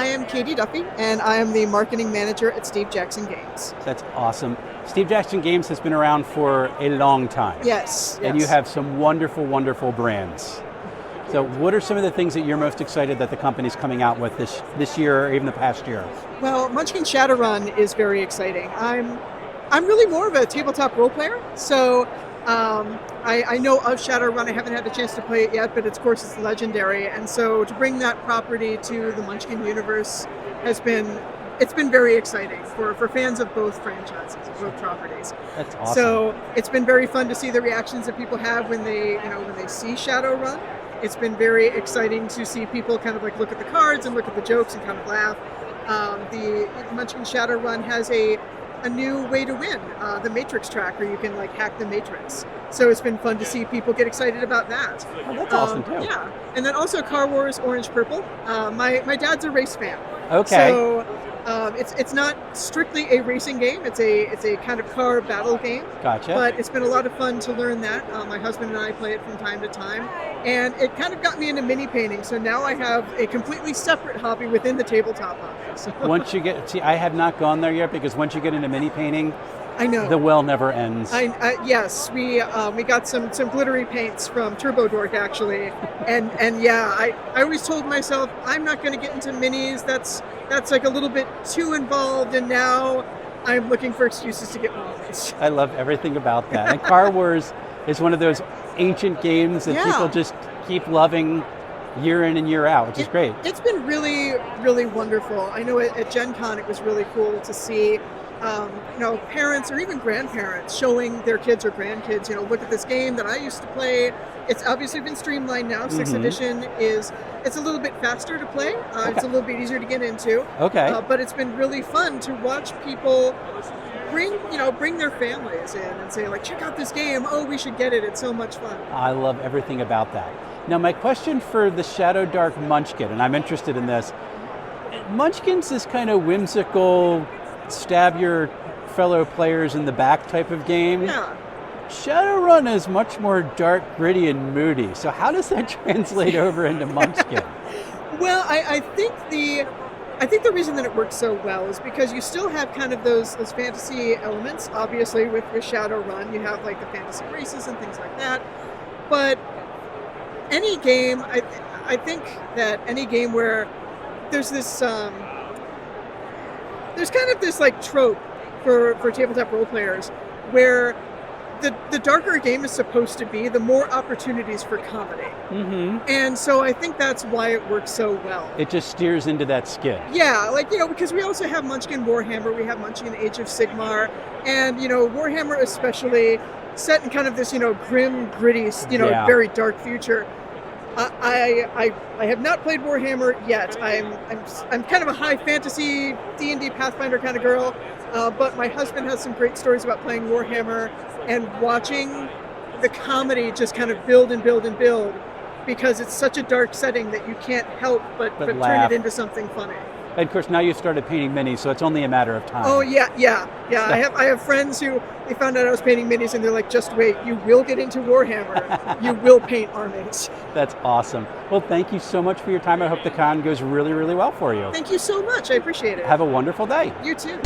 I am Katie Duffy, and I am the marketing manager at Steve Jackson Games. That's awesome. Steve Jackson Games has been around for a long time. Yes. And you have some wonderful, wonderful brands. So what are some of the things that you're most excited that the company's coming out with this year or even the past year? Well, Munchkin Shadowrun is very exciting. I'm really more of a tabletop role player, so I know of Shadowrun. I haven't had the chance to play it yet, but of course it's legendary, and so to bring that property to the Munchkin universe it's been very exciting for fans of both franchises, of both properties. That's awesome. So it's been very fun to see the reactions that people have when they see Shadowrun. It's been very exciting to see people kind of like look at the cards and look at the jokes and kind of laugh. The Munchkin Shadowrun has a new way to win, the Matrix track, where you can like hack the Matrix. So it's been fun to see people get excited about that. Oh, that's awesome too. Yeah, and then also Car Wars Orange Purple. My dad's a race fan. Okay. So it's not strictly a racing game. It's a kind of car battle game. Gotcha. But it's been a lot of fun to learn that. My husband and I play it from time to time, and it kind of got me into mini painting. So now I have a completely separate hobby within the tabletop hobby. So. Once you get, I have not gone there yet, because once you get into mini painting, I know the well never ends. Yes, we got some glittery paints from Turbo Dork actually, and yeah, I always told myself I'm not going to get into minis. That's like a little bit too involved, and now I'm looking for excuses to get one of these. I love everything about that. And Car Wars is one of those ancient games that people just keep loving year in and year out, which is great. It's been really, really wonderful. I know at Gen Con it was really cool to see parents or even grandparents showing their kids or grandkids, look at this game that I used to play. It's obviously been streamlined now. 6th edition it's a little bit faster to play. It's a little bit easier to get into. Okay. But it's been really fun to watch people bring their families in and say, like, check out this game. Oh, we should get it. It's so much fun. I love everything about that. Now, my question for the Shadow Dark Munchkin, and I'm interested in this, Munchkin's this kind of whimsical, stab your fellow players in the back type of game. Yeah. Shadowrun is much more dark, gritty, and moody. So how does that translate over into Munchkin? Well, I think the reason that it works so well is because you still have kind of those fantasy elements. Obviously, with Shadowrun, you have like the fantasy races and things like that. But any game, I think that any game where there's this there's kind of this like trope for tabletop role players where the darker a game is supposed to be, the more opportunities for comedy. Mm-hmm. And so I think that's why it works so well. It just steers into that skid. Yeah, because we also have Munchkin Warhammer, we have Munchkin Age of Sigmar, and Warhammer especially set in kind of this grim, gritty, very dark future. I have not played Warhammer yet. I'm kind of a high fantasy D&D Pathfinder kind of girl, but my husband has some great stories about playing Warhammer and watching the comedy just kind of build and build and build, because it's such a dark setting that you can't help but turn it into something funny. And of course, now you've started painting minis, so it's only a matter of time. Oh yeah. I have friends who they found out I was painting minis, and they're like, "Just wait, you will get into Warhammer. You will paint armies." That's awesome. Well, thank you so much for your time. I hope the con goes really, really well for you. Thank you so much. I appreciate it. Have a wonderful day. You too.